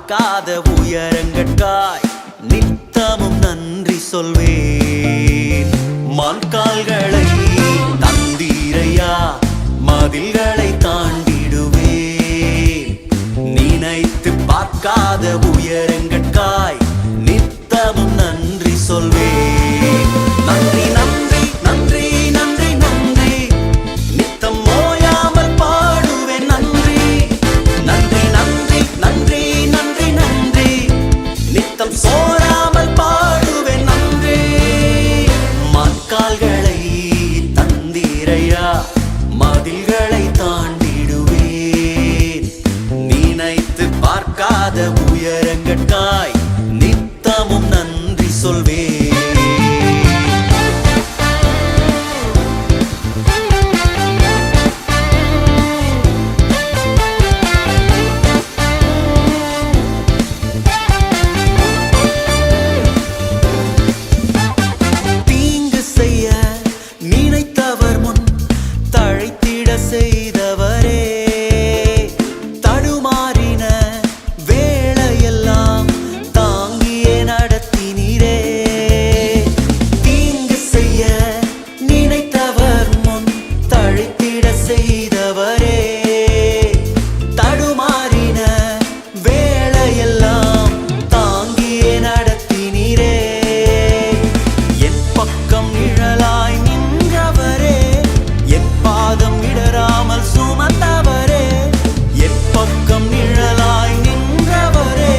பார்க்காத உயரங்கட்காய் நித்தமும் நன்றி சொல்வேன். மான்கால்களை தந்தீரையா, மதில்களை தாண்டிடுவேன். நினைத்து பார்க்காத உயரங்கட்காய் நித்தமும் நன்றி சொல்வேன். நன்றி நன்றி நன்றி நன்றி நன்றி, நித்தம் ஓயாமல் பாடுவேன். நன்றி நன்றி நன்றி நன்றி நன்றி நன்றி, நித்தம் சோராமல் பாடுவேன். நன்றி. மான்கால்களை தந்தீரையா, மதில்களை தாண்டிடுவேன். நினைத்து பார்க்காத உயரங்கட்காய் நித்தமும் நன்றி சொல்வேன். செய்தவரே, தடுமாறின வேளையெல்லாம் தாங்கியே நடத்தினீரே. தீங்கு செய்ய நினைத்தவர் முன் தழைத்திட செய்தவரே, தடுமாறின வேளையெல்லாம் தாங்கியே நடத்தினீரே. என் பக்கம் நிழலாய் நின்றவரே, என் பாதம் இடராமல் சுமந்தவரே. என் பக்கம் நிழலாய் நின்றவரே,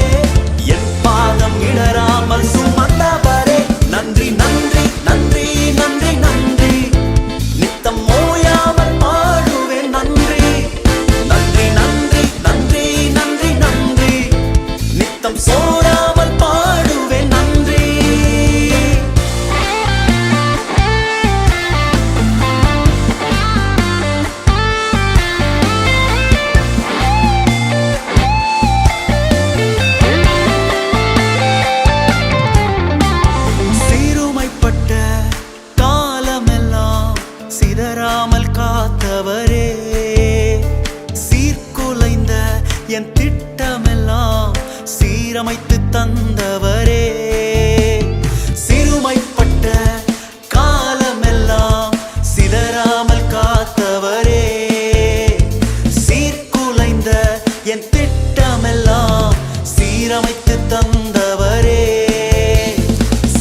என் பாதம் இடராமல் சுமந்தவரே. நன்றி நன்றி நன்றி நன்றி நன்றி, நித்தம் ஓயாமல் பாடுவேன். நன்றி நன்றி நன்றி நன்றி நன்றி நன்றி, நித்தம் சோராமல் பாடுவேன். நன்றி. சிதறாமல் காத்தவரே, சீர்குலைந்த என் திட்டமெல்லாம் சீரமைத்து தந்தவரே. சிறுமைப்பட்ட காலமெல்லாம் சிதறாமல் காத்தவரே, சீர்குலைந்த என் திட்டமெல்லாம் சீரமைத்து தந்தவரே.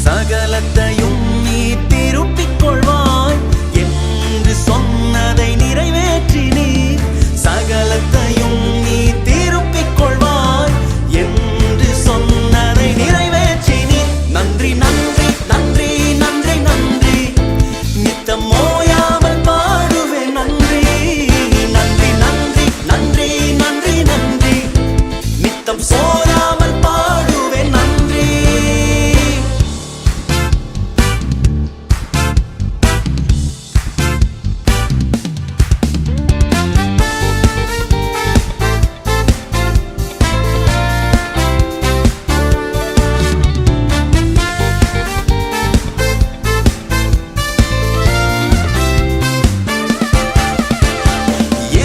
சகலத்தையும் நீ திருப்பிக் கொள்வாய் என்று சொன்னதை நிறைவேற்றினீர். சகலத்தையும் நீ திருப்பிக் கொள்வாய் என்று சொன்னதை நிறைவேற்றினீர். நன்றி நன்றி நன்றி நன்றி நன்றி, நித்தம் ஓயாமல் பாடுவேன். நன்றி நன்றி நன்றி நன்றி நன்றி நன்றி, நித்தம் சோராமல் பாடுவேன். நன்றி.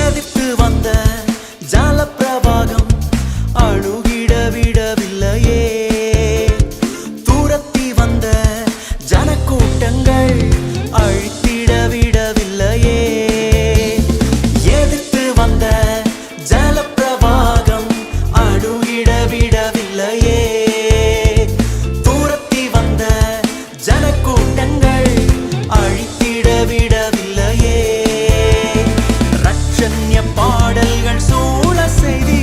எதிர்த்து வந்த ஜலப்பிரவாகம் அழுகிட விடவில்லையே. தூரத்தி வந்த ஜனக்கூட்டங்கள் அழித்திட விடவில்லையே. எதிர்த்து வந்த ஜலப்பிரவாகம் அழுகிட விடவில்லையே. தூரத்தி வந்த ஜனக்கூட்டங்கள் அழித்திட விடவில்லையே. ரட்சண்ய பாடல்கள் சூழ செய்தி,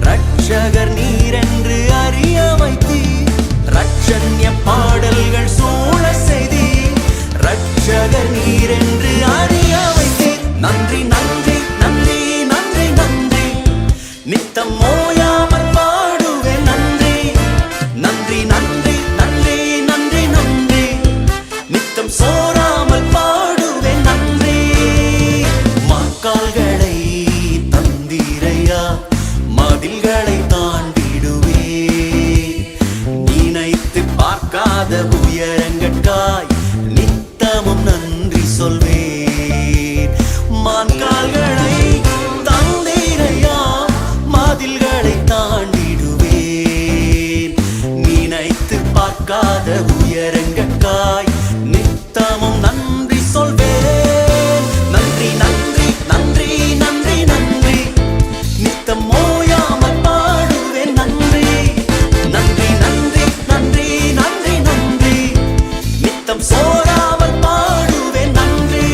ரட்சகர் நீரென்று அறிய வைத்தி. ரட்சண்ய பாடல்கள் சூழ செய்தி, ரட்சகர் நீரென்று அறிய வைத்தி. நன்றி நன்றி நன்றி நன்றி நன்றி, நித்தம் ஓயாமல் பாடுவேன். நன்றி நன்றி நன்றி நன்றி நன்றி நன்றி, நித்தம் சோராமல் பாடுவேன். நன்றி. மான்கால்களை தந்தீரையா, மதில்களை தாண்டிடுவேன். நினைத்து பார்க்காத உயரங்கட்காய் நித்தமும் நன்றி சொல்வேன். மான்கால்களை தந்தீரையா, மதில்களை தாண்டிடுவேன். உயரங்கட்காய் நித்தமும் நன்றி சொல்வேன். நன்றி நன்றி நன்றி நன்றி நன்றி நித்தம் ஓயாமல் பாடுவேன். நன்றி நன்றி நன்றி நன்றி நன்றி நன்றி நித்தம் சோராமல் பாடுவேன். நன்றி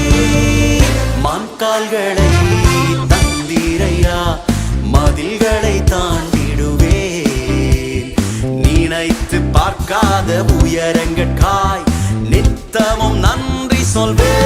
மான்கால்களை தந்திரையா மதில்களை தாண்டிடுவேன். நினைத்து பார்க்காத உயரங்கட்காய் நித்தமும் நன்றி சொல்வேன்.